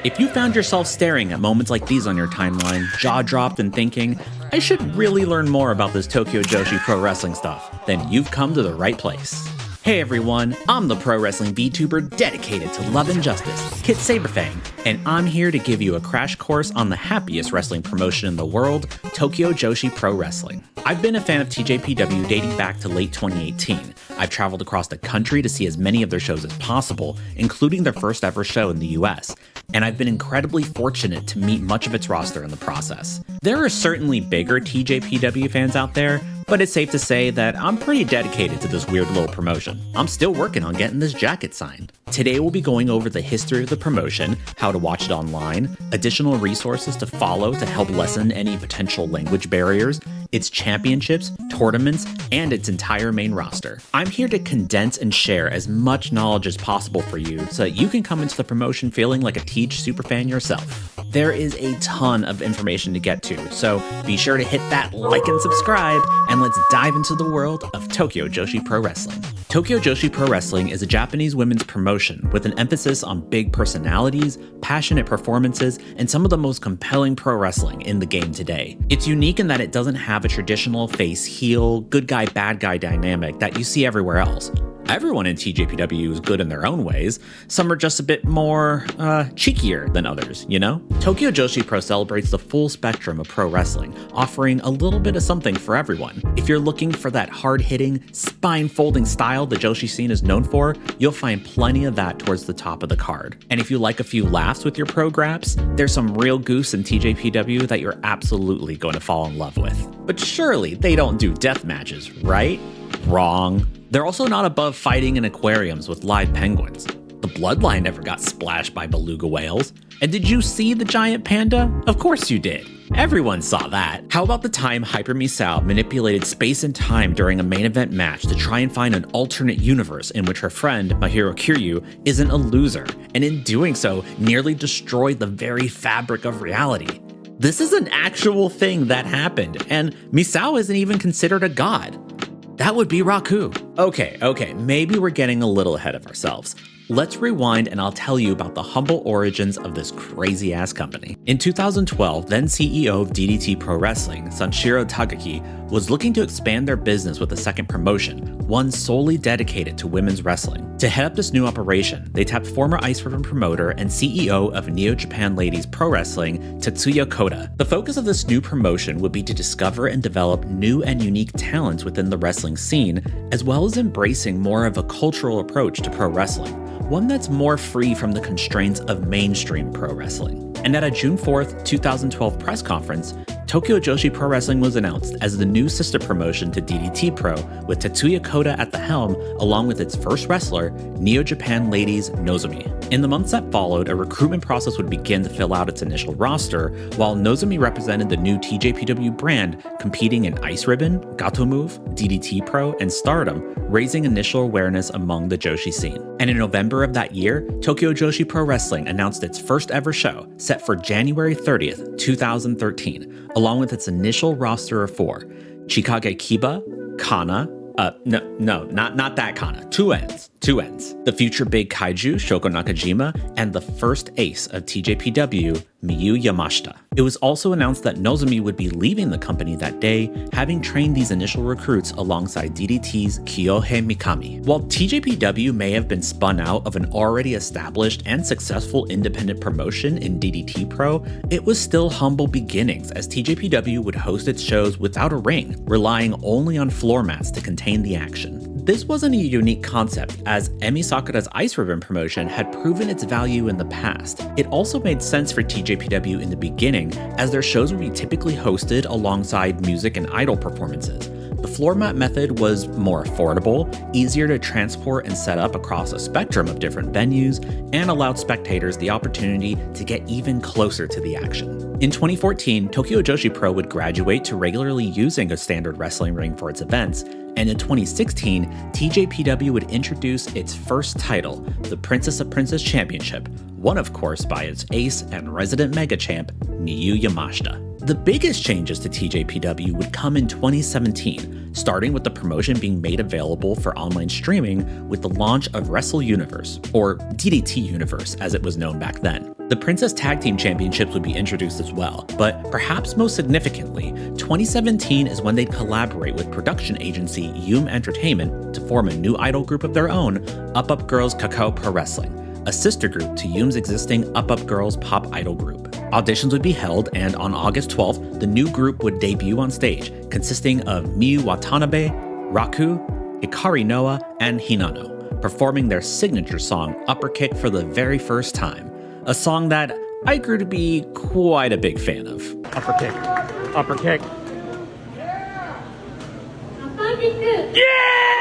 If you found yourself staring at moments like these on your timeline, jaw dropped and thinking, I should really learn more about this Tokyo Joshi Pro Wrestling stuff, then you've come to the right place. Hey everyone, I'm the pro wrestling VTuber dedicated to love and justice, Kit Saberfang, and I'm here to give you a crash course on the happiest wrestling promotion in the world, Tokyo Joshi Pro Wrestling. I've been a fan of TJPW dating back to late 2018. I've traveled across the country to see as many of their shows as possible, including their first ever show in the US, and I've been incredibly fortunate to meet much of its roster in the process. There are certainly bigger TJPW fans out there, but it's safe to say that I'm pretty dedicated to this weird little promotion. I'm still working on getting this jacket signed. Today we'll be going over the history of the promotion, how to watch it online, additional resources to follow to help lessen any potential language barriers, its championships, tournaments, and its entire main roster. I'm here to condense and share as much knowledge as possible for you so that you can come into the promotion feeling like a Teej superfan yourself. There is a ton of information to get to, so be sure to hit that like and subscribe, and let's dive into the world of Tokyo Joshi Pro Wrestling. Tokyo Joshi Pro Wrestling is a Japanese women's promotion with an emphasis on big personalities, passionate performances, and some of the most compelling pro wrestling in the game today. It's unique in that it doesn't have a traditional face-heel, good guy, bad guy dynamic that you see everywhere else. Everyone in TJPW is good in their own ways. Some are just a bit more, cheekier than others, you know? Tokyo Joshi Pro celebrates the full spectrum of pro wrestling, offering a little bit of something for everyone. If you're looking for that hard-hitting, spine-folding style the Joshi scene is known for, you'll find plenty of that towards the top of the card. And if you like a few laughs with your pro graps, there's some real goofs in TJPW that you're absolutely going to fall in love with. But surely they don't do death matches, right? Wrong. They're also not above fighting in aquariums with live penguins. The Bloodline never got splashed by beluga whales. And did you see the giant panda? Of course you did. Everyone saw that. How about the time Hyper Misao manipulated space and time during a main event match to try and find an alternate universe in which her friend, Mahiro Kiryu, isn't a loser, and in doing so, nearly destroyed the very fabric of reality. This is an actual thing that happened, and Misao isn't even considered a god. That would be Raku. Okay, maybe we're getting a little ahead of ourselves. Let's rewind and I'll tell you about the humble origins of this crazy-ass company. In 2012, then CEO of DDT Pro Wrestling, Sanshiro Takagi, was looking to expand their business with a second promotion, one solely dedicated to women's wrestling. To head up this new operation, they tapped former Ice Ribbon promoter and CEO of Neo Japan Ladies Pro Wrestling, Tetsuya Koda. The focus of this new promotion would be to discover and develop new and unique talents within the wrestling scene, as well as embracing more of a cultural approach to pro wrestling, one that's more free from the constraints of mainstream pro wrestling. And at a June 4th, 2012 press conference, Tokyo Joshi Pro Wrestling was announced as the new sister promotion to DDT Pro, with Tetsuya Koda at the helm, along with its first wrestler, Neo Japan Ladies Nozomi. In the months that followed, a recruitment process would begin to fill out its initial roster, while Nozomi represented the new TJPW brand, competing in Ice Ribbon, Gato Move, DDT Pro, and Stardom, raising initial awareness among the Joshi scene. And in November of that year, Tokyo Joshi Pro Wrestling announced its first ever show, set for January 30th, 2013, along with its initial roster of 4, Chikage Kiba, Kana, not that Kana, two ends. The future big kaiju, Shoko Nakajima, and the first ace of TJPW, Miyu Yamashita. It was also announced that Nozomi would be leaving the company that day, having trained these initial recruits alongside DDT's Kyohei Mikami. While TJPW may have been spun out of an already established and successful independent promotion in DDT Pro, it was still humble beginnings, as TJPW would host its shows without a ring, relying only on floor mats to contain the action. This wasn't a unique concept, as Emi Sakura's Ice Ribbon promotion had proven its value in the past. It also made sense for TJPW in the beginning, as their shows would be typically hosted alongside music and idol performances. The floor mat method was more affordable, easier to transport and set up across a spectrum of different venues, and allowed spectators the opportunity to get even closer to the action. In 2014, Tokyo Joshi Pro would graduate to regularly using a standard wrestling ring for its events, and in 2016, TJPW would introduce its first title, the Princess of Princess Championship, won of course by its ace and resident mega champ, Miyu Yamashita. The biggest changes to TJPW would come in 2017, starting with the promotion being made available for online streaming with the launch of Wrestle Universe, or DDT Universe as it was known back then. The Princess Tag Team Championships would be introduced as well, but perhaps most significantly, 2017 is when they'd collaborate with production agency Yuum Entertainment to form a new idol group of their own, Up Up Girls Kakao Pro Wrestling, a sister group to Yuum's existing Up Up Girls pop idol group. Auditions would be held, and on August 12th, the new group would debut on stage, consisting of Miyu Watanabe, Raku, Hikari Noa, and Hinano, performing their signature song Upper Kick for the very first time. A song that I grew to be quite a big fan of. Upper kick. Upper kick. Yeah!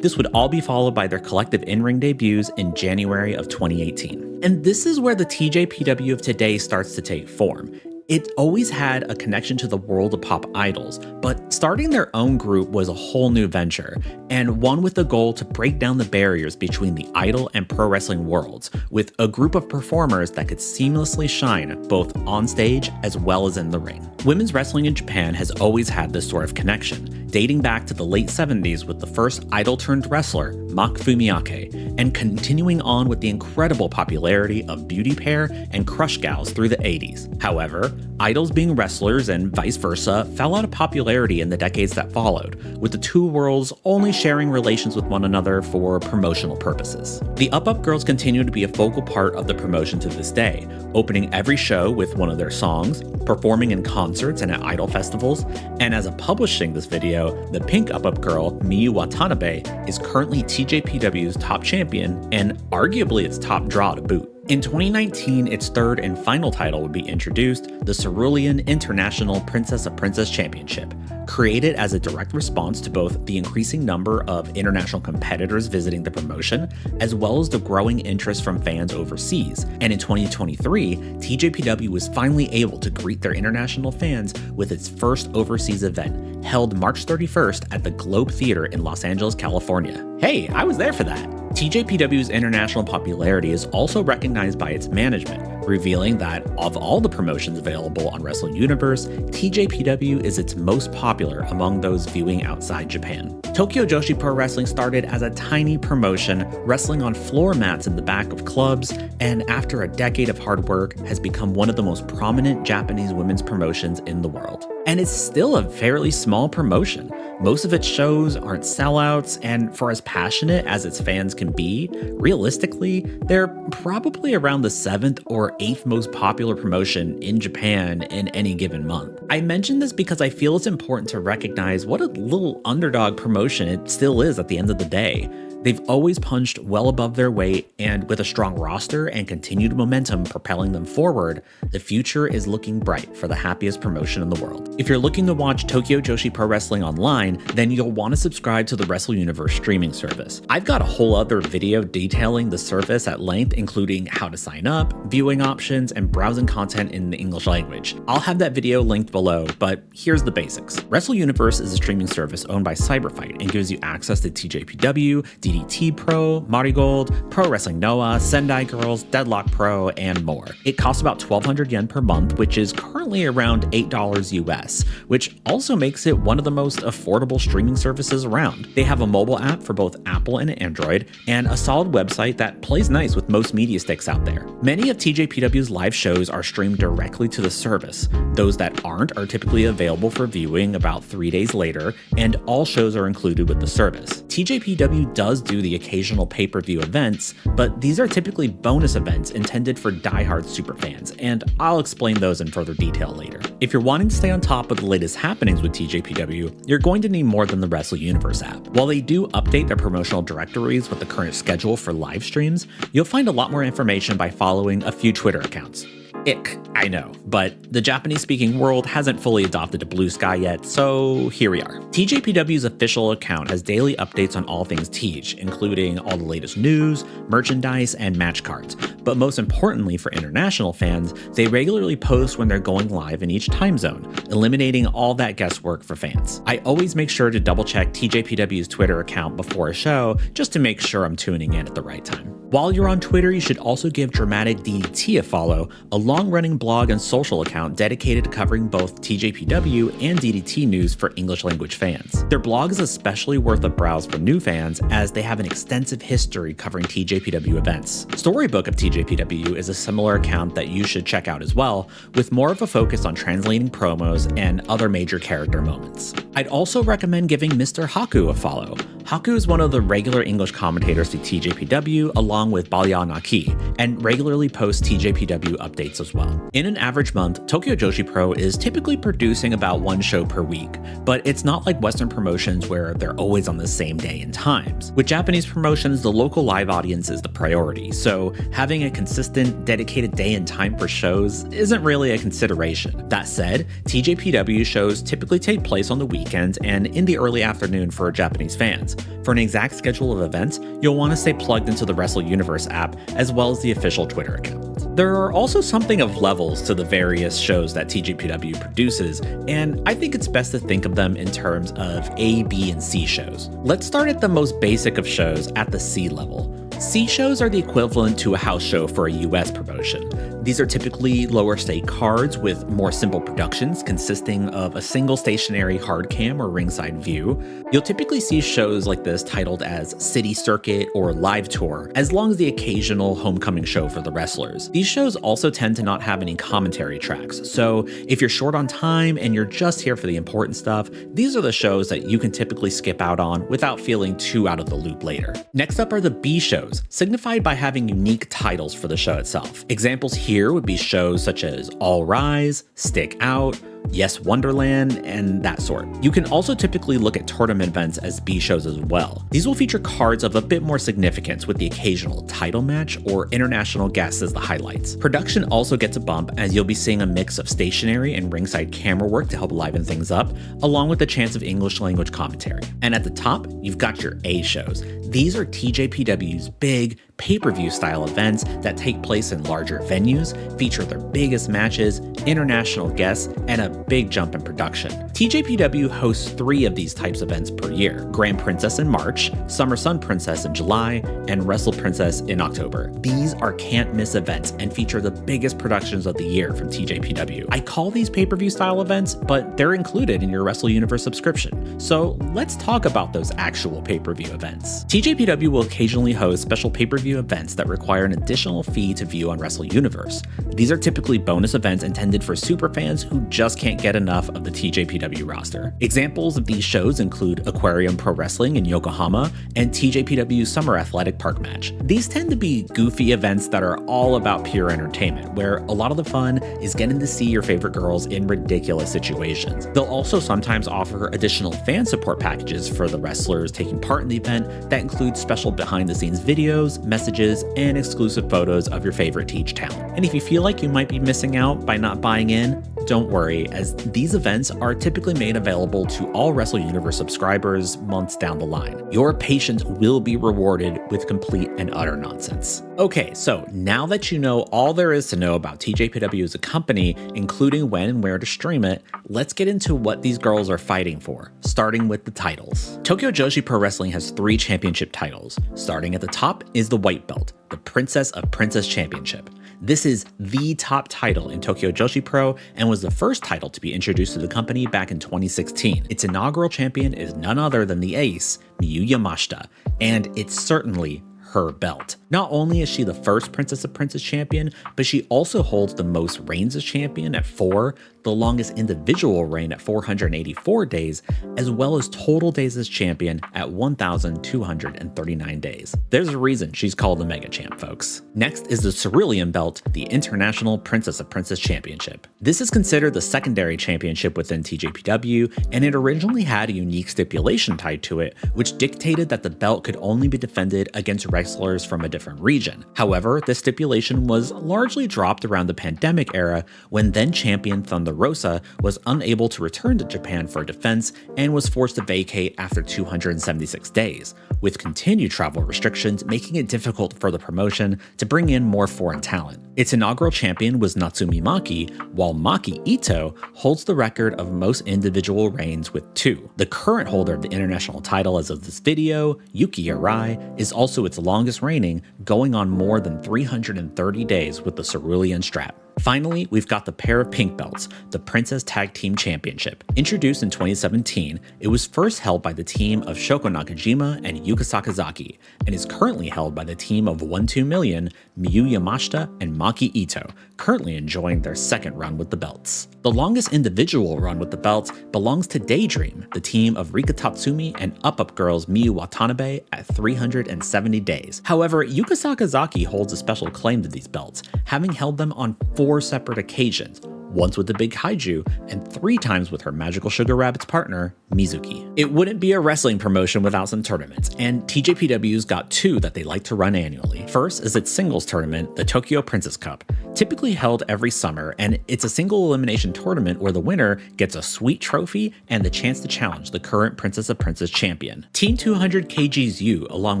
This would all be followed by their collective in-ring debuts in January of 2018. And this is where the TJPW of today starts to take form. It always had a connection to the world of pop idols, but starting their own group was a whole new venture, and one with the goal to break down the barriers between the idol and pro wrestling worlds, with a group of performers that could seamlessly shine both on stage as well as in the ring. Women's wrestling in Japan has always had this sort of connection, dating back to the late 70s with the first idol-turned-wrestler, Maki Fumiake, and continuing on with the incredible popularity of Beauty Pair and Crush Gals through the 80s. However, idols being wrestlers and vice versa fell out of popularity in the decades that followed, with the two worlds only sharing relations with one another for promotional purposes. The Up Up Girls continue to be a focal part of the promotion to this day, opening every show with one of their songs, performing in concerts and at idol festivals, and as of publishing this video, the pink Up Up girl, Miyu Watanabe, is currently TJPW's top champion and arguably its top draw to boot. In 2019, its third and final title would be introduced, the Cerulean International Princess of Princess Championship, created as a direct response to both the increasing number of international competitors visiting the promotion, as well as the growing interest from fans overseas. And in 2023, TJPW was finally able to greet their international fans with its first overseas event, held March 31st at the Globe Theater in Los Angeles, California. Hey, I was there for that! TJPW's international popularity is also recognized by its management, revealing that of all the promotions available on Wrestle Universe, TJPW is its most popular among those viewing outside Japan. Tokyo Joshi Pro Wrestling started as a tiny promotion, wrestling on floor mats in the back of clubs, and after a decade of hard work, has become one of the most prominent Japanese women's promotions in the world. And it's still a fairly small promotion. Most of its shows aren't sellouts, and for as passionate as its fans can be, realistically, they're probably around the 7th or 8th most popular promotion in Japan in any given month. I mention this because I feel it's important to recognize what a little underdog promotion it still is at the end of the day. They've always punched well above their weight, and with a strong roster and continued momentum propelling them forward, the future is looking bright for the happiest promotion in the world. If you're looking to watch Tokyo Joshi Pro Wrestling online, then you'll want to subscribe to the Wrestle Universe streaming service. I've got a whole other video detailing the service at length, including how to sign up, viewing options, and browsing content in the English language. I'll have that video linked below, but here's the basics. Wrestle Universe is a streaming service owned by Cyberfight and gives you access to TJPW, DDT Pro, Marigold, Pro Wrestling Noah, Sendai Girls, Deadlock Pro, and more. It costs about 1,200 yen per month, which is currently around $8 US, which also makes it one of the most affordable streaming services around. They have a mobile app for both Apple and Android, and a solid website that plays nice with most media sticks out there. Many of TJPW's live shows are streamed directly to the service. Those that aren't are typically available for viewing about 3 days later, and all shows are included with the service. TJPW does do the occasional pay-per-view events, but these are typically bonus events intended for diehard superfans, and I'll explain those in further detail later. If you're wanting to stay on top of the latest happenings with TJPW, you're going to need more than the Wrestle Universe app. While they do update their promotional directories with the current schedule for live streams, you'll find a lot more information by following a few Twitter accounts. Ick, I know, but the Japanese-speaking world hasn't fully adopted to Blue Sky yet, so here we are. TJPW's official account has daily updates on all things TJ, including all the latest news, merchandise, and match cards. But most importantly for international fans, they regularly post when they're going live in each time zone, eliminating all that guesswork for fans. I always make sure to double-check TJPW's Twitter account before a show just to make sure I'm tuning in at the right time. While you're on Twitter, you should also give Dramatic DDT a follow, a long-running blog and social account dedicated to covering both TJPW and DDT news for English language fans. Their blog is especially worth a browse for new fans, as they have an extensive history covering TJPW events. Storybook of TJPW is a similar account that you should check out as well, with more of a focus on translating promos and other major character moments. I'd also recommend giving Mr. Haku a follow. Haku is one of the regular English commentators to TJPW, along with Balya Naki, and regularly posts TJPW updates as well. In an average month, Tokyo Joshi Pro is typically producing about one show per week, but it's not like Western promotions where they're always on the same day and times. With Japanese promotions, the local live audience is the priority, so having a consistent, dedicated day and time for shows isn't really a consideration. That said, TJPW shows typically take place on the weekends and in the early afternoon for Japanese fans. For an exact schedule of events, you'll want to stay plugged into the Wrestle Universe app as well as the official Twitter account. There are also something of levels to the various shows that TJPW produces, and I think it's best to think of them in terms of A, B, and C shows. Let's start at the most basic of shows at the C level. C shows are the equivalent to a house show for a US promotion. These are typically lower stake cards with more simple productions consisting of a single stationary hard cam or ringside view. You'll typically see shows like this titled as City Circuit or Live Tour, as long as the occasional homecoming show for the wrestlers. These shows also tend to not have any commentary tracks, so if you're short on time and you're just here for the important stuff, these are the shows that you can typically skip out on without feeling too out of the loop later. Next up are the B shows, signified by having unique titles for the show itself. Examples here would be shows such as All Rise, Stick Out, Yes Wonderland, and that sort. You can also typically look at tournament events as B shows as well. These will feature cards of a bit more significance with the occasional title match or international guests as the highlights. Production also gets a bump as you'll be seeing a mix of stationary and ringside camera work to help liven things up, along with the chance of English language commentary. And at the top, you've got your A shows. These are TJPW's big pay-per-view style events that take place in larger venues, feature their biggest matches, international guests, and a big jump in production. TJPW hosts 3 of these types of events per year: Grand Princess in March, Summer Sun Princess in July, and Wrestle Princess in October. These are can't-miss events and feature the biggest productions of the year from TJPW. I call these pay-per-view style events, but they're included in your Wrestle Universe subscription. So let's talk about those actual pay-per-view events. TJPW will occasionally host special pay-per-view events that require an additional fee to view on Wrestle Universe. These are typically bonus events intended for superfans who just can't get enough of the TJPW roster. Examples of these shows include Aquarium Pro Wrestling in Yokohama and TJPW Summer Athletic Park Match. These tend to be goofy events that are all about pure entertainment, where a lot of the fun is getting to see your favorite girls in ridiculous situations. They'll also sometimes offer additional fan support packages for the wrestlers taking part in the event that include special behind-the-scenes videos, messages, and exclusive photos of your favorite TJ talent. And if you feel like you might be missing out by not buying in, don't worry, as these events are typically made available to all Wrestle Universe subscribers months down the line. Your patience will be rewarded with complete and utter nonsense. Okay, so now that you know all there is to know about TJPW as a company, including when and where to stream it, let's get into what these girls are fighting for, starting with the titles. Tokyo Joshi Pro Wrestling has 3 championship titles. Starting at the top is the white belt, the Princess of Princess Championship. This is the top title in Tokyo Joshi Pro and was the first title to be introduced to the company back in 2016. Its inaugural champion is none other than the ace, Miyu Yamashita, and it's certainly her belt. Not only is she the first Princess of Princess champion, but she also holds the most reigns as champion at 4, the longest individual reign at 484 days, as well as total days as champion at 1,239 days. There's a reason she's called the Mega Champ, folks. Next is the Cerulean Belt, the International Princess of Princess Championship. This is considered the secondary championship within TJPW, and it originally had a unique stipulation tied to it, which dictated that the belt could only be defended against wrestlers from a different region. However, this stipulation was largely dropped around the pandemic era when then champion Thunder Rosa was unable to return to Japan for a defense and was forced to vacate after 276 days, with continued travel restrictions making it difficult for the promotion to bring in more foreign talent. Its inaugural champion was Natsumi Maki, while Maki Ito holds the record of most individual reigns with 2. The current holder of the international title as of this video, Yuki Arai, is also its longest reigning, going on more than 330 days with the cerulean strap. Finally, we've got the pair of pink belts, the Princess Tag Team Championship. Introduced in 2017, it was first held by the team of Shoko Nakajima and Yuka Sakazaki, and is currently held by the team of 1-2-million, Miyu Yamashita and Maki Ito, currently enjoying their second run with the belts. The longest individual run with the belts belongs to Daydream, the team of Rika Tatsumi and Up girls Miyu Watanabe at 370 days. However, Yuka Sakazaki holds a special claim to these belts, having held them on 4 separate occasions, once with the Big Kaiju, and 3 times with her Magical Sugar Rabbit's partner, Mizuki. It wouldn't be a wrestling promotion without some tournaments, and TJPW's got 2 that they like to run annually. First is its singles tournament, the Tokyo Princess Cup, typically held every summer, and it's a single elimination tournament where the winner gets a sweet trophy and the chance to challenge the current Princess of Princess champion. Team 200 kg's U, along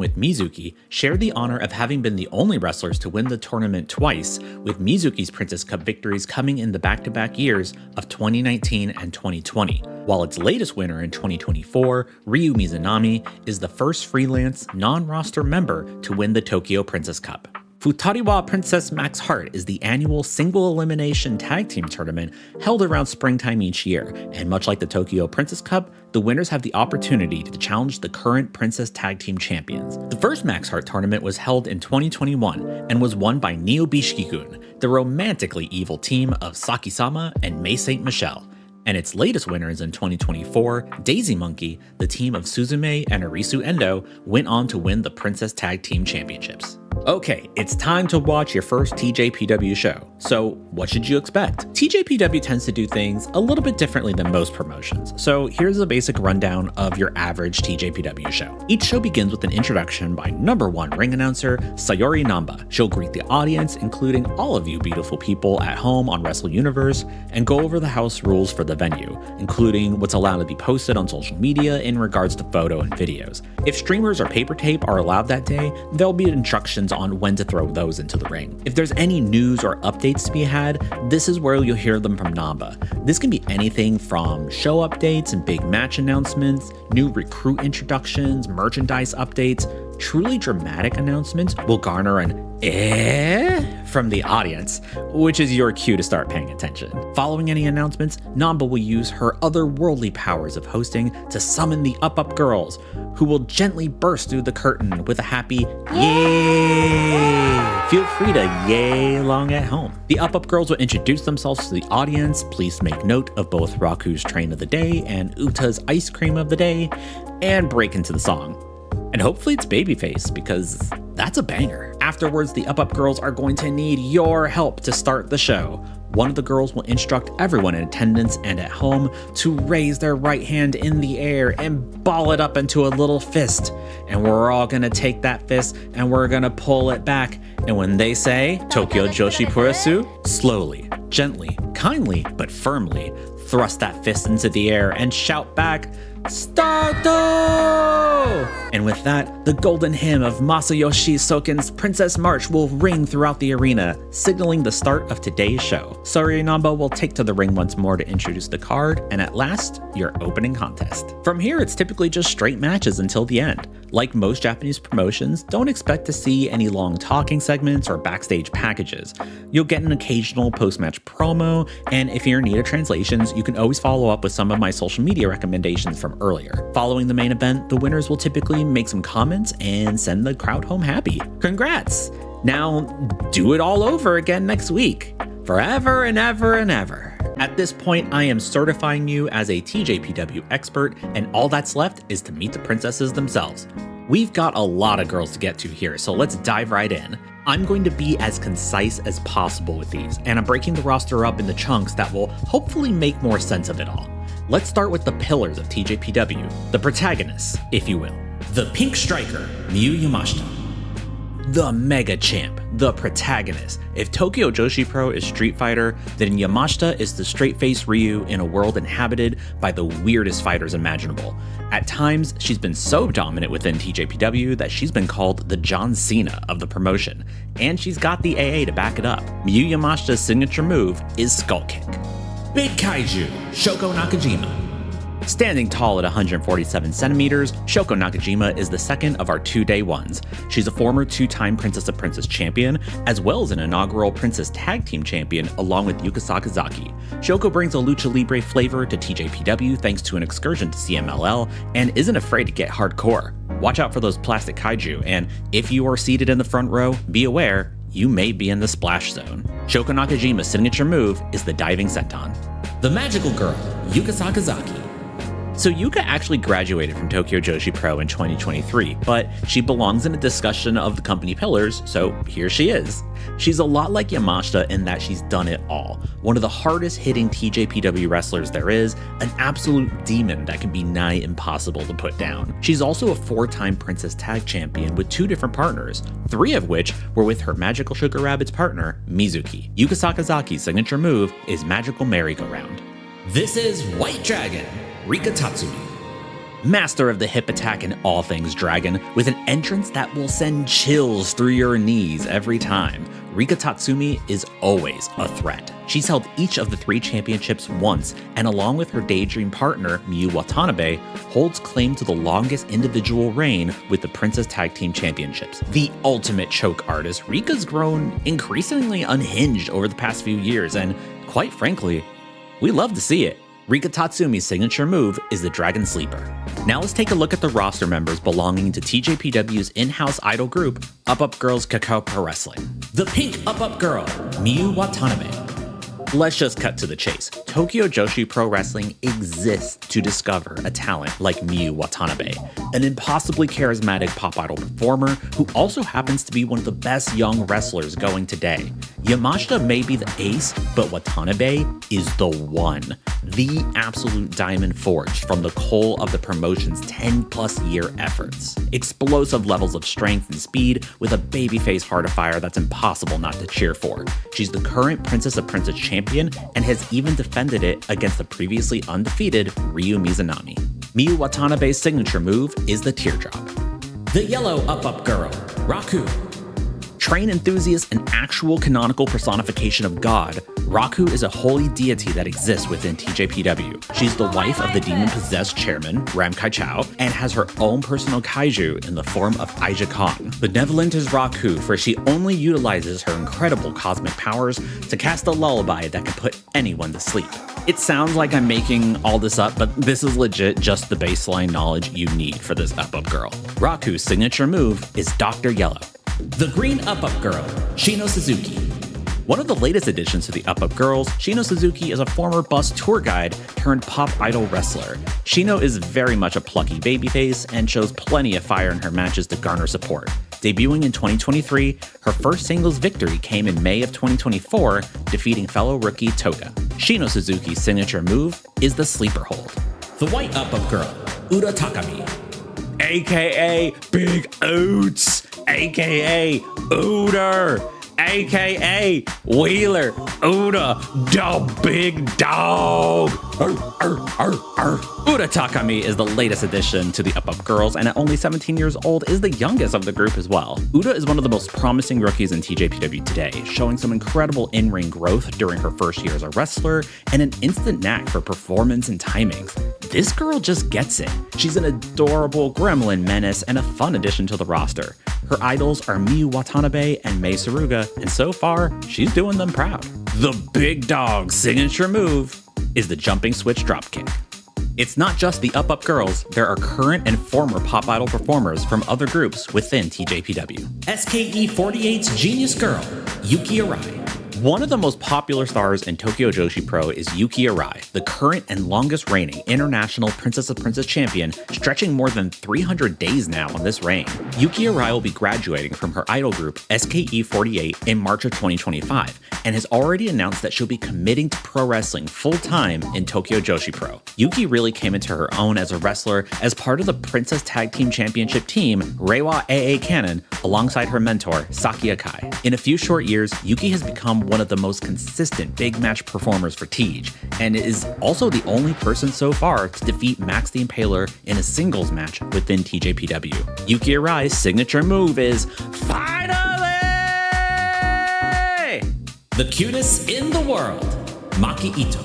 with Mizuki, share the honor of having been the only wrestlers to win the tournament twice, with Mizuki's Princess Cup victories coming in the back-to-back years of 2019 and 2020, while its latest winner in 2024, Ryu Mizunami, is the first freelance, non-roster member to win the Tokyo Princess Cup. Futariwa Princess Max Heart is the annual single-elimination tag team tournament held around springtime each year, and much like the Tokyo Princess Cup, the winners have the opportunity to challenge the current Princess Tag Team Champions. The first Max Heart tournament was held in 2021 and was won by Neo Bishiki-gun, the romantically evil team of Saki-sama and May Saint Michelle. And its latest winners in 2024, Daisy Monkey, the team of Suzume and Arisu Endo, went on to win the Princess Tag Team Championships. Okay, it's time to watch your first TJPW show. So what should you expect? TJPW tends to do things a little bit differently than most promotions. So here's a basic rundown of your average TJPW show. Each show begins with an introduction by #1 ring announcer Sayori Namba. She'll greet the audience, including all of you beautiful people at home on Wrestle Universe, and go over the house rules for the venue, including what's allowed to be posted on social media in regards to photo and videos. If streamers or paper tape are allowed that day, there'll be instructions on when to throw those into the ring. If there's any news or updates to be had, this is where you'll hear them from Namba. This can be anything from show updates and big match announcements, new recruit introductions, merchandise updates. Truly dramatic announcements will garner an from the audience, which is your cue to start paying attention. Following any announcements, Namba will use her otherworldly powers of hosting to summon the Up girls, who will gently burst through the curtain with a happy yay! Feel free to yay along at home. The Up girls will introduce themselves to the audience. Please make note of both Raku's Train of the Day and Uta's Ice Cream of the Day, and break into the song. And hopefully it's Babyface, because that's a banger. Afterwards, the Up girls are going to need your help to start the show. One of the girls will instruct everyone in attendance and at home to raise their right hand in the air and ball it up into a little fist. And we're all gonna take that fist and we're gonna pull it back. And when they say Tokyo Joshi Puroresu, slowly, gently, kindly, but firmly thrust that fist into the air and shout back, "Starto!" And with that, the golden hymn of Masayoshi Soken's Princess March will ring throughout the arena, signaling the start of today's show. Sayori Namba will take to the ring once more to introduce the card, and at last, your opening contest. From here, it's typically just straight matches until the end. Like most Japanese promotions, don't expect to see any long talking segments or backstage packages. You'll get an occasional post-match promo, and if you're in need of translations, you can always follow up with some of my social media recommendations from earlier. Following the main event, the winners will typically make some comments and send the crowd home happy. Congrats! Now, do it all over again next week. Forever and ever and ever. At this point, I am certifying you as a TJPW expert, and all that's left is to meet the princesses themselves. We've got a lot of girls to get to here, so let's dive right in. I'm going to be as concise as possible with these, and I'm breaking the roster up into chunks that will hopefully make more sense of it all. Let's start with the pillars of TJPW, the protagonists, if you will. The Pink Striker, Miyu Yamashita. The Mega Champ, the protagonist. If Tokyo Joshi Pro is Street Fighter, then Yamashita is the straight-faced Ryu in a world inhabited by the weirdest fighters imaginable. At times, she's been so dominant within TJPW that she's been called the John Cena of the promotion, and she's got the AA to back it up. Miyu Yamashita's signature move is Skull Kick. Big Kaiju, Shoko Nakajima. Standing tall at 147 centimeters, Shoko Nakajima is the second of our 2 day ones. She's a former 2-time Princess of Princess champion, as well as an inaugural Princess Tag Team champion, along with Yuka Sakazaki. Shoko brings a lucha libre flavor to TJPW thanks to an excursion to CMLL, and isn't afraid to get hardcore. Watch out for those plastic kaiju, and if you are seated in the front row, be aware, you may be in the splash zone. Shoko Nakajima's signature move is the diving senton. The magical girl, Yuka Sakazaki. So Yuka actually graduated from Tokyo Joshi Pro in 2023, but she belongs in a discussion of the company pillars, so here she is. She's a lot like Yamashita in that she's done it all. One of the hardest hitting TJPW wrestlers there is, an absolute demon that can be nigh impossible to put down. She's also a 4-time Princess Tag Champion with 2 different partners, 3 of which were with her Magical Sugar Rabbit's partner, Mizuki. Yuka Sakazaki's signature move is Magical Merry-Go-Round. This is White Dragon, Rika Tatsumi. Master of the hip attack and all things dragon, with an entrance that will send chills through your knees every time. Rika Tatsumi is always a threat. She's held each of the 3 championships once, and along with her daydream partner, Miyu Watanabe, holds claim to the longest individual reign with the Princess Tag Team Championships. The ultimate choke artist, Rika's grown increasingly unhinged over the past few years, and quite frankly, we love to see it. Rika Tatsumi's signature move is the Dragon Sleeper. Now let's take a look at the roster members belonging to TJPW's in-house idol group, Up Up Girls Kakao Pro Wrestling. The pink Up Up girl, Miyu Watanabe. Let's just cut to the chase. Tokyo Joshi Pro Wrestling exists to discover a talent like Miyu Watanabe, an impossibly charismatic pop idol performer who also happens to be one of the best young wrestlers going today. Yamashita may be the ace, but Watanabe is the one. The absolute diamond forged from the coal of the promotion's 10-plus year efforts. Explosive levels of strength and speed with a babyface heart of fire that's impossible not to cheer for. She's the current Princess of Princess champion and has even defended it against the previously undefeated Ryu Mizunami. Miyu Watanabe's signature move is the teardrop. The yellow Up Up girl, Raku. Train enthusiast and actual canonical personification of God, Raku is a holy deity that exists within TJPW. She's the wife of the demon-possessed chairman, Ram Kai Chao, and has her own personal kaiju in the form of Aija Kong. Benevolent is Raku, for she only utilizes her incredible cosmic powers to cast a lullaby that can put anyone to sleep. It sounds like I'm making all this up, but this is legit just the baseline knowledge you need for this Up Up girl. Raku's signature move is Dr. Yellow. The green Up Up girl, Shino Suzuki. One of the latest additions to the Up Up Girls, Shino Suzuki is a former bus tour guide turned pop idol wrestler. Shino is very much a plucky babyface and shows plenty of fire in her matches to garner support. Debuting in 2023, her first singles victory came in May of 2024, defeating fellow rookie Toga. Shino Suzuki's signature move is the sleeper hold. The white Up Up girl, Ura Takami. AKA Big Oots, AKA Ooter, AKA Wheeler Uda, the big dog. Ura Takami is the latest addition to the Up Up Girls, and at only 17 years old is the youngest of the group as well. Uda is one of the most promising rookies in TJPW today, showing some incredible in-ring growth during her first year as a wrestler and an instant knack for performance and timings. This girl just gets it. She's an adorable gremlin menace and a fun addition to the roster. Her idols are Miyu Watanabe and Mei Suruga, and so far, she's doing them proud. The big dog's signature move is the jumping switch dropkick. It's not just the Up Up Girls, there are current and former pop idol performers from other groups within TJPW. SKE48's genius girl, Yuki Arai. One of the most popular stars in Tokyo Joshi Pro is Yuki Arai, the current and longest reigning international Princess of Princess champion, stretching more than 300 days now on this reign. Yuki Arai will be graduating from her idol group SKE48 in March of 2025, and has already announced that she'll be committing to pro wrestling full-time in Tokyo Joshi Pro. Yuki really came into her own as a wrestler as part of the Princess Tag Team Championship team, Reiwa AA Cannon, alongside her mentor, Saki Akai. In a few short years, Yuki has become one of the most consistent big match performers for TJ, and is also the only person so far to defeat Max the Impaler in a singles match within TJPW. Yuki Arai's signature move is finally the cutest in the world, Maki Ito.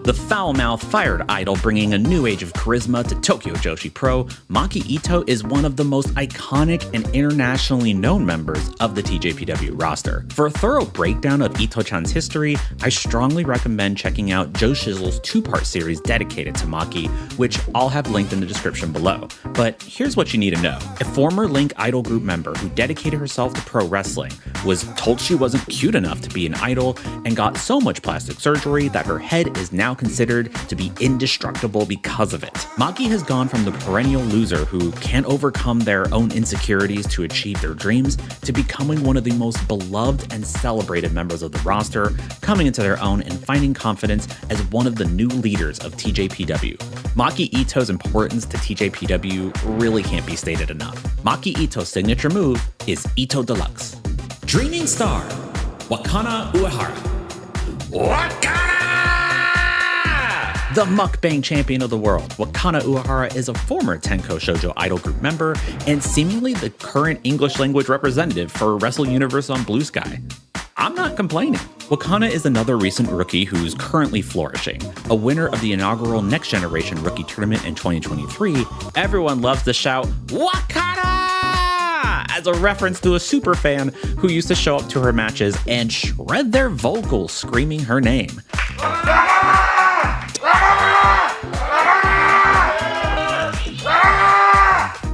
The foul-mouthed fired idol bringing a new age of charisma to Tokyo Joshi Pro, Maki Ito is one of the most iconic and internationally known members of the TJPW roster. For a thorough breakdown of Ito-chan's history, I strongly recommend checking out Joe Shizzle's two-part series dedicated to Maki, which I'll have linked in the description below. But here's what you need to know. A former Link Idol group member who dedicated herself to pro wrestling was told she wasn't cute enough to be an idol and got so much plastic surgery that her head is now considered to be indestructible because of it. Maki has gone from the perennial loser who can't overcome their own insecurities to achieve their dreams to becoming one of the most beloved and celebrated members of the roster, coming into their own and finding confidence as one of the new leaders of TJPW. Maki Ito's importance to TJPW really can't be stated enough. Maki Ito's signature move is Ito Deluxe. Dreaming Star, Wakana Uehara. Wakana! The mukbang champion of the world, Wakana Uehara is a former Tenko Shoujo idol group member and seemingly the current English language representative for Wrestle Universe on Blue Sky. I'm not complaining. Wakana is another recent rookie who's currently flourishing. A winner of the inaugural Next Generation Rookie Tournament in 2023, everyone loves to shout, Wakana! As a reference to a super fan who used to show up to her matches and shred their vocals screaming her name.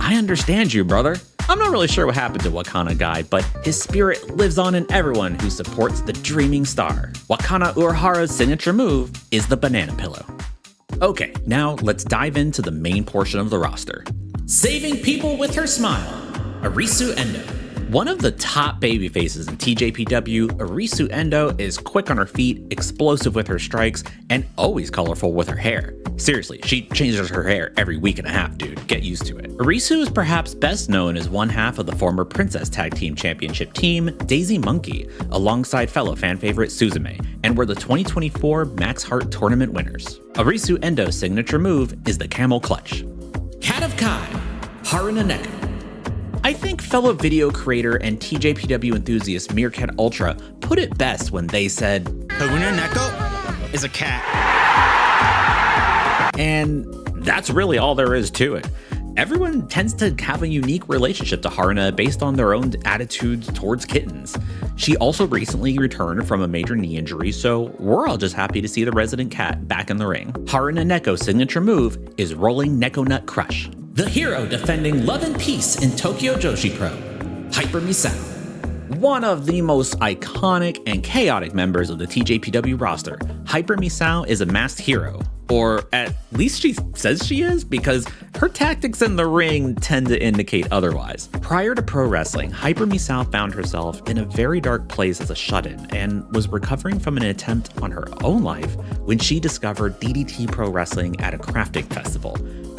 I understand you, brother. I'm not really sure what happened to Wakana Guy, but his spirit lives on in everyone who supports the Dreaming Star. Wakana Uehara's signature move is the banana pillow. Okay, now let's dive into the main portion of the roster. Saving people with her smile, Arisu Endo. One of the top babyfaces in TJPW, Arisu Endo is quick on her feet, explosive with her strikes, and always colorful with her hair. Seriously, she changes her hair every week and a half, dude. Get used to it. Arisu is perhaps best known as one half of the former Princess Tag Team Championship team, Daisy Monkey, alongside fellow fan favorite Suzume, and were the 2024 Max Heart Tournament winners. Arisu Endo's signature move is the Camel Clutch. Cat of Kai, Haruna Neko. I think fellow video creator and TJPW enthusiast Meerkat Ultra put it best when they said, Haruna Neko is a cat. And that's really all there is to it. Everyone tends to have a unique relationship to Haruna based on their own attitudes towards kittens. She also recently returned from a major knee injury, so we're all just happy to see the resident cat back in the ring. Haruna Neko's signature move is Rolling Neko Nut Crush. The hero defending love and peace in Tokyo Joshi Pro, Hyper Misao. One of the most iconic and chaotic members of the TJPW roster, Hyper Misao is a masked hero. Or at least she says she is, because her tactics in the ring tend to indicate otherwise. Prior to pro wrestling, Hyper Misao found herself in a very dark place as a shut-in and was recovering from an attempt on her own life when she discovered DDT Pro Wrestling at a crafting festival.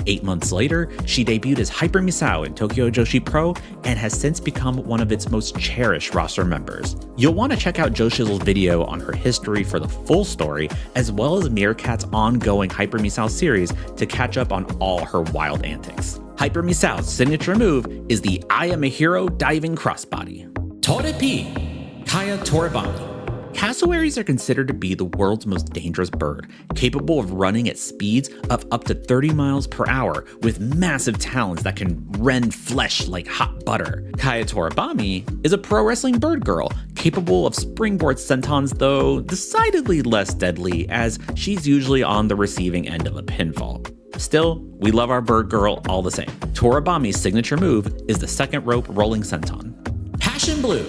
8 months later, she debuted as Hyper Misao in Tokyo Joshi Pro and has since become one of its most cherished roster members. You'll want to check out Joe Shizzle's video on her history for the full story, as well as Meerkat's ongoing Hyper Misao series to catch up on all her wild antics. Hyper Misao's signature move is the I Am a Hero diving crossbody. Torepi, Kaya Toribami. Cassowaries are considered to be the world's most dangerous bird, capable of running at speeds of up to 30 miles per hour with massive talons that can rend flesh like hot butter. Kaya Toribami is a pro wrestling bird girl, capable of springboard sentons, though decidedly less deadly as she's usually on the receiving end of a pinfall. Still, we love our bird girl all the same. Toribami's signature move is the second rope rolling senton. Passion Blue,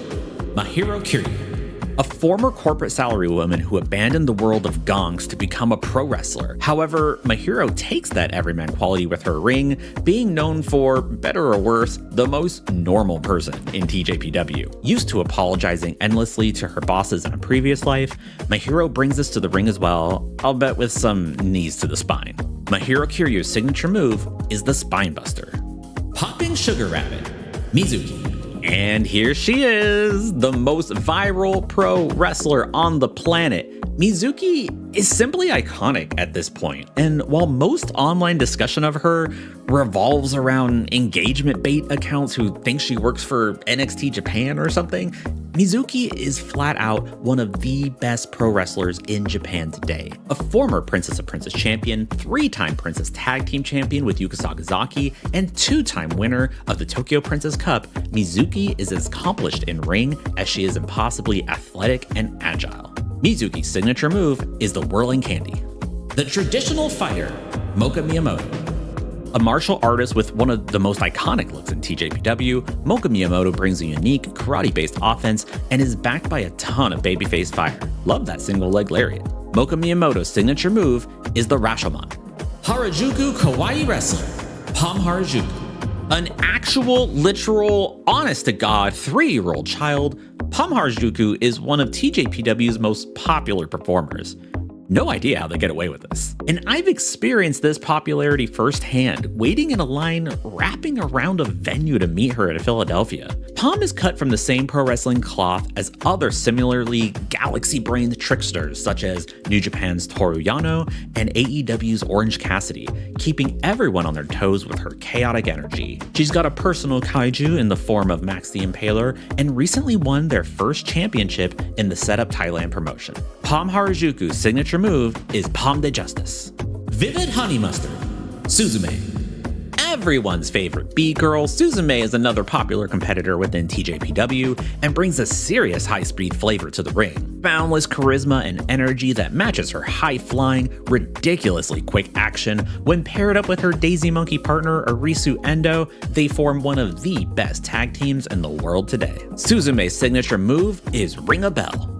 Mahiro Kiryu. A former corporate salarywoman who abandoned the world of gongs to become a pro wrestler. However, Mahiro takes that everyman quality with her ring, being known for, better or worse, the most normal person in TJPW. Used to apologizing endlessly to her bosses in a previous life, Mahiro brings this to the ring as well, I'll bet with some knees to the spine. Mahiro Kiryu's signature move is the Spine Buster. Popping Sugar Rabbit, Mizuki. And here she is, the most viral pro wrestler on the planet. Mizuki is simply iconic at this point, and while most online discussion of her revolves around engagement bait accounts who think she works for NXT Japan or something, Mizuki is flat out one of the best pro wrestlers in Japan today. A former Princess of Princess champion, 3-time Princess Tag Team champion with Yuka Sakazaki, and 2-time winner of the Tokyo Princess Cup, Mizuki is as accomplished in ring as she is impossibly athletic and agile. Mizuki's signature move is the whirling candy. The traditional fighter, Moka Miyamoto. A martial artist with one of the most iconic looks in TJPW, Moka Miyamoto brings a unique karate-based offense and is backed by a ton of babyface fire. Love that single leg lariat. Moka Miyamoto's signature move is the Rashomon. Harajuku Kawaii Wrestler, Pom Harajuku. An actual, literal, honest-to-God 3-year-old child, Pom Harajuku is one of TJPW's most popular performers. No idea how they get away with this. And I've experienced this popularity firsthand, waiting in a line, wrapping around a venue to meet her in Philadelphia. Pom is cut from the same pro wrestling cloth as other similarly galaxy-brained tricksters such as New Japan's Toru Yano and AEW's Orange Cassidy, keeping everyone on their toes with her chaotic energy. She's got a personal kaiju in the form of Max the Impaler and recently won their first championship in the Setup Thailand promotion. Pom Harajuku's signature move is Pom de Justice. Vivid Honey Mustard, Suzume. Everyone's favorite B-girl, Suzume is another popular competitor within TJPW and brings a serious high-speed flavor to the ring. Boundless charisma and energy that matches her high-flying, ridiculously quick action. When paired up with her Daisy Monkey partner Arisu Endo, they form one of the best tag teams in the world today. Suzume's signature move is Ring a Bell.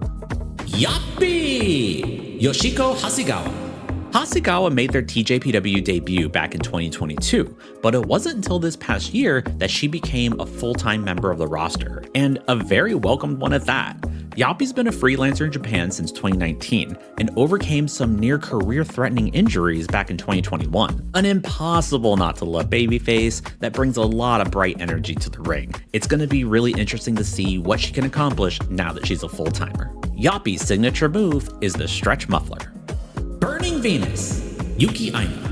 Yappy! Yoshiko Hasegawa. Hasegawa made their TJPW debut back in 2022, but it wasn't until this past year that she became a full-time member of the roster, and a very welcomed one at that. Yappy's been a freelancer in Japan since 2019 and overcame some near career-threatening injuries back in 2021. An impossible not to love babyface that brings a lot of bright energy to the ring. It's going to be really interesting to see what she can accomplish now that she's a full-timer. Yappy's signature move is the Stretch Muffler. Burning Venus, Yuki Aino.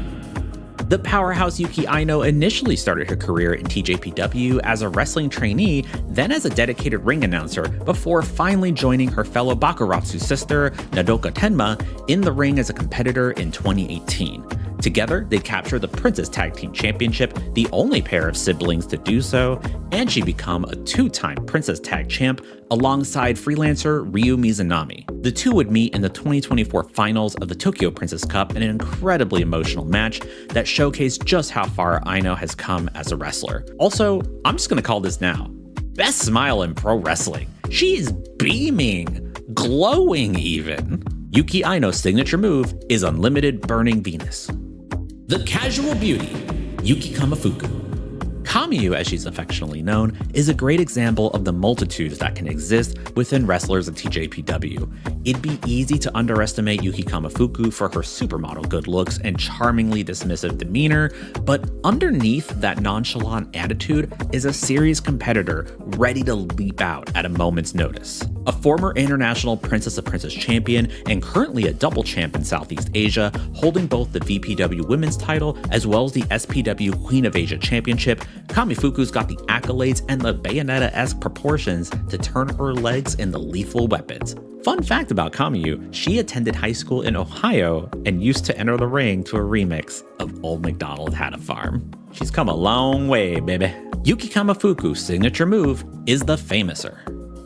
The powerhouse Yuki Aino initially started her career in TJPW as a wrestling trainee, then as a dedicated ring announcer, before finally joining her fellow Bakuratsu sister, Nodoka Tenma, in the ring as a competitor in 2018. Together, they captured the Princess Tag Team Championship, the only pair of siblings to do so, and she became a 2-time Princess Tag Champ alongside freelancer Ryu Mizunami. The two would meet in the 2024 finals of the Tokyo Princess Cup in an incredibly emotional match that showcased just how far Aino has come as a wrestler. Also, I'm just gonna call this now. Best smile in pro wrestling. She is beaming, glowing even. Yuki Aino's signature move is Unlimited Burning Venus. The Casual Beauty, Yuki Kamifuku. Kamiyu, as she's affectionately known, is a great example of the multitudes that can exist within wrestlers of TJPW. It'd be easy to underestimate Yuki Kamifuku for her supermodel good looks and charmingly dismissive demeanor, but underneath that nonchalant attitude is a serious competitor ready to leap out at a moment's notice. A former international Princess of Princess champion and currently a double champ in Southeast Asia, holding both the VPW women's title as well as the SPW Queen of Asia championship, Kamifuku's got the accolades and the Bayonetta-esque proportions to turn her legs into lethal weapons. Fun fact about Kamiyu, she attended high school in Ohio and used to enter the ring to a remix of Old MacDonald Had a Farm. She's come a long way, baby. Yuki Kamifuku's signature move is the Famouser.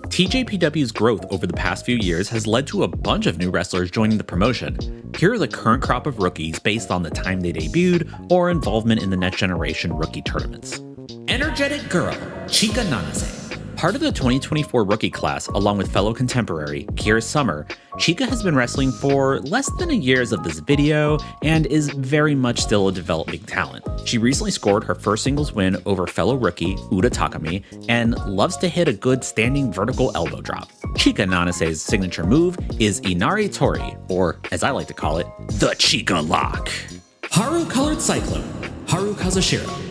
TJPW's growth over the past few years has led to a bunch of new wrestlers joining the promotion. Here are the current crop of rookies based on the time they debuted or involvement in the next generation rookie tournaments. Energetic Girl, Chika Nanase. Part of the 2024 rookie class, along with fellow contemporary Kier Summer, Chika has been wrestling for less than a year as of this video and is very much still a developing talent. She recently scored her first singles win over fellow rookie Uda Takami and loves to hit a good standing vertical elbow drop. Chika Nanase's signature move is Inari Tori, or as I like to call it, the Chika Lock. Haru Colored Cyclone, Haru Kazushiro.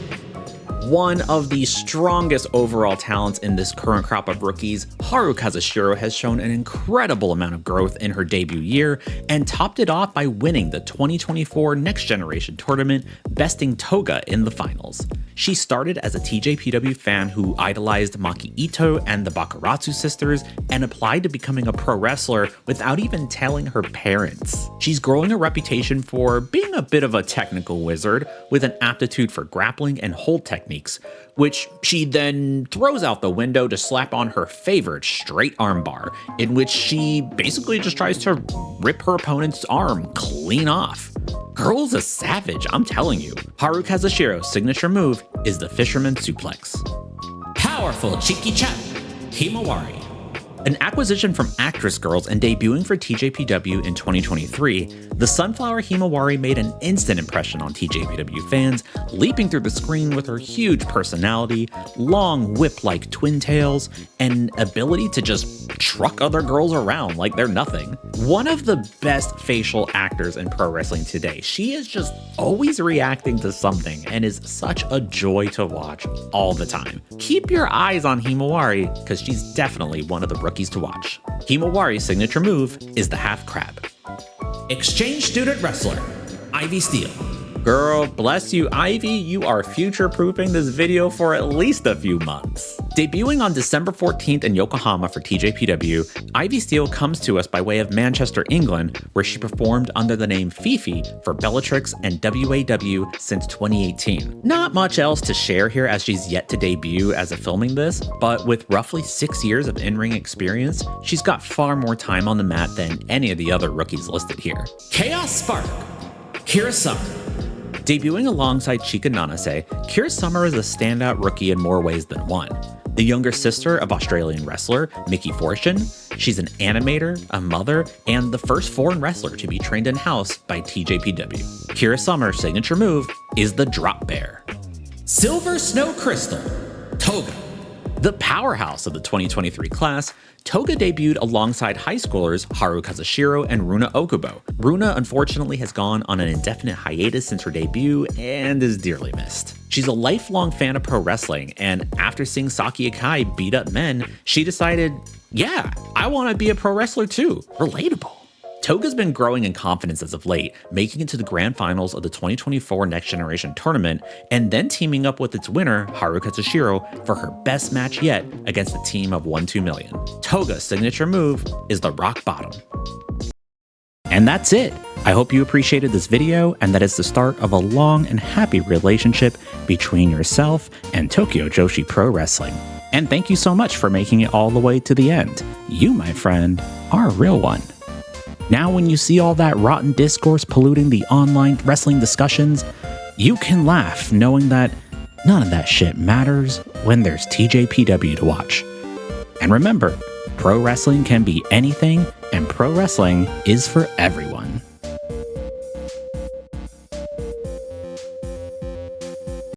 One of the strongest overall talents in this current crop of rookies, Haru Kazushiro has shown an incredible amount of growth in her debut year and topped it off by winning the 2024 Next Generation Tournament, besting Toga in the finals. She started as a TJPW fan who idolized Maki Ito and the Bakuratsu sisters and applied to becoming a pro wrestler without even telling her parents. She's growing a reputation for being a bit of a technical wizard with an aptitude for grappling and hold techniques, which she then throws out the window to slap on her favorite straight armbar, in which she basically just tries to rip her opponent's arm clean off. Girl's a savage, I'm telling you. Haru Kazushiro's signature move is the Fisherman Suplex. Powerful cheeky chap, Himawari. An acquisition from Actress Girls and debuting for TJPW in 2023, the Sunflower Himawari made an instant impression on TJPW fans, leaping through the screen with her huge personality, long whip-like twin tails, and ability to just truck other girls around like they're nothing. One of the best facial actors in pro wrestling today, she is just always reacting to something and is such a joy to watch all the time. Keep your eyes on Himawari, because she's definitely one of the rookies to watch. Himawari's signature move is the half crab. Exchange student wrestler, Ivy Steele. Girl, bless you, Ivy, you are future-proofing this video for at least a few months. Debuting on December 14th in Yokohama for TJPW, Ivy Steele comes to us by way of Manchester, England, where she performed under the name Fifi for Bellatrix and WAW since 2018. Not much else to share here as she's yet to debut as of filming this, but with roughly 6 years of in-ring experience, she's got far more time on the mat than any of the other rookies listed here. Chaos Spark, Kira Summer. Debuting alongside Chika Nanase, Kira Summer is a standout rookie in more ways than one. The younger sister of Australian wrestler Mickey Fortune, she's an animator, a mother, and the first foreign wrestler to be trained in-house by TJPW. Kira Summer's signature move is the Drop Bear. Silver Snow Crystal, Toga. The powerhouse of the 2023 class, Toga debuted alongside high schoolers Haru Kazushiro and Runa Okubo. Runa unfortunately has gone on an indefinite hiatus since her debut and is dearly missed. She's a lifelong fan of pro wrestling, and after seeing Saki Akai beat up men, she decided, yeah, I want to be a pro wrestler too. Relatable. Toga's been growing in confidence as of late, making it to the grand finals of the 2024 Next Generation Tournament, and then teaming up with its winner, Haru Kazushiro, for her best match yet against a team of 1-2 million. Toga's signature move is the Rock Bottom. And that's it. I hope you appreciated this video and that it's the start of a long and happy relationship between yourself and Tokyo Joshi Pro Wrestling. And thank you so much for making it all the way to the end. You, my friend, are a real one. Now when you see all that rotten discourse polluting the online wrestling discussions, you can laugh knowing that none of that shit matters when there's TJPW to watch. And remember, pro wrestling can be anything, and pro wrestling is for everyone.